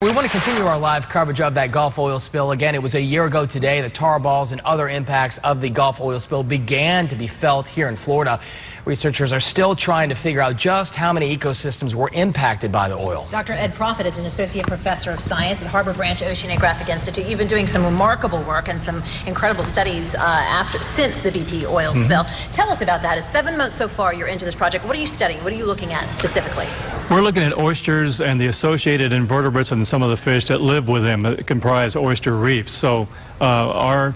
We want to continue our live coverage of that Gulf oil spill. Again, it was a year ago today that tar balls and other impacts of the Gulf oil spill began to be felt here in Florida. Researchers are still trying to figure out just how many ecosystems were impacted by the oil. Dr. Ed Proffitt is an associate professor of science at Harbor Branch Oceanographic Institute. You've been doing some remarkable work and some incredible studies since the BP oil spill. Tell us about that. It's 7 months so far you're into this project. What are you studying? What are you looking at specifically? We're looking at oysters and the associated invertebrates and some of the fish that live with them that comprise oyster reefs. So our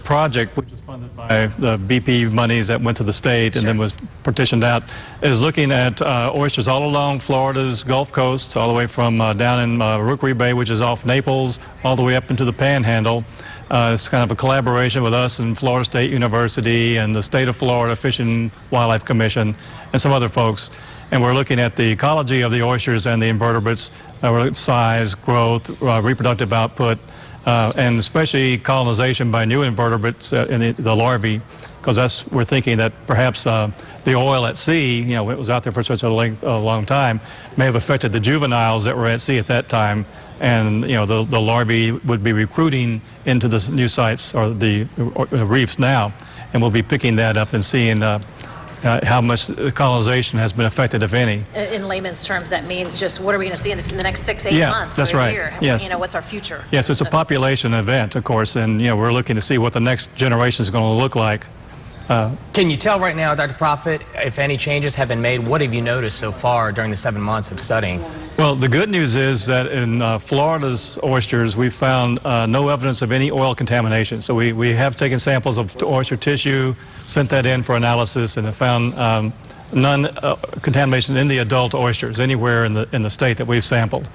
project, which was funded by the BP monies that went to the state and then was partitioned out, is looking at oysters all along Florida's Gulf Coast, all the way from down in Rookery Bay, which is off Naples, all the way up into the Panhandle. It's kind of a collaboration with us and Florida State University and the state of Florida Fish and Wildlife Commission and some other folks. And we're looking at the ecology of the oysters and the invertebrates, we're looking at size, growth, reproductive output, and especially colonization by new invertebrates in the larvae, because we're thinking that perhaps the oil at sea, you know, it was out there for such a long time, may have affected the juveniles that were at sea at that time, and you know the larvae would be recruiting into the new sites or the reefs now, and we'll be picking that up and seeing how much colonization has been affected, if any. In layman's terms, that means just what are we going to see in the next 6 to 8 months that's or right. a year? Yes. You know, what's our future? Yes, it's a population event, of course, and you know we're looking to see what the next generation is going to look like. Can you tell right now, Dr. Proffitt, if any changes have been made? What have you noticed so far during the 7 months of studying? Well, the good news is that in Florida's oysters, we've found no evidence of any oil contamination. So we have taken samples of oyster tissue, sent that in for analysis, and have found none contamination in the adult oysters anywhere in the state that we've sampled.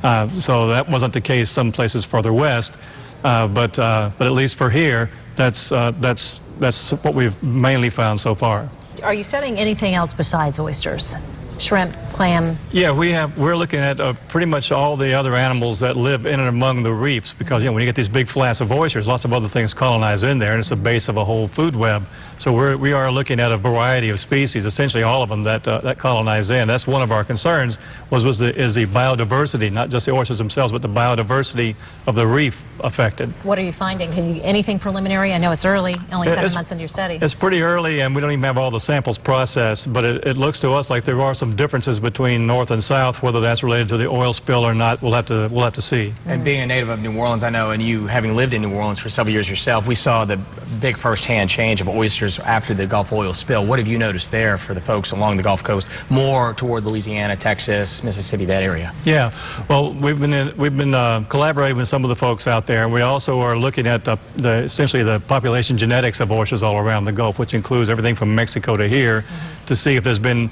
So that wasn't the case some places further west, but at least for here, that's what we've mainly found so far. Are you studying anything else besides oysters? Shrimp, clam? Yeah, we're looking at pretty much all the other animals that live in and among the reefs, because you know when you get these big flats of oysters, lots of other things colonize in there, and it's the base of a whole food web. So we are looking at a variety of species, essentially all of them that colonize in. That's one of our concerns is the biodiversity, not just the oysters themselves, but the biodiversity of the reef affected. What are you finding? Anything preliminary? I know it's early, only 7 months into your study. It's pretty early, and we don't even have all the samples processed, but it looks to us like there are some differences between north and south. Whether that's related to the oil spill or not, we'll have to see. And being a native of New Orleans, I know, and you having lived in New Orleans for several years yourself, we saw the big firsthand change of oysters after the Gulf oil spill. What have you noticed there for the folks along the Gulf Coast, more toward Louisiana, Texas, Mississippi, that area? Yeah, well, we've been collaborating with some of the folks out there. We also are looking at essentially the population genetics of oysters all around the Gulf, which includes everything from Mexico to here, to see if there's been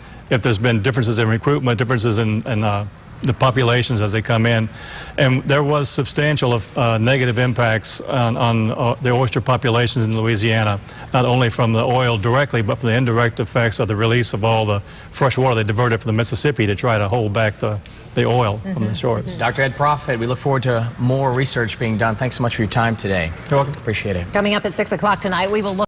differences in recruitment, differences in the populations as they come in. And there was substantial negative impacts on the oyster populations in Louisiana, not only from the oil directly, but from the indirect effects of the release of all the fresh water they diverted from the Mississippi to try to hold back the oil from the shores. Dr. Ed Proffitt, we look forward to more research being done. Thanks so much for your time today. You're welcome. Appreciate it. Coming up at 6 o'clock tonight, we will look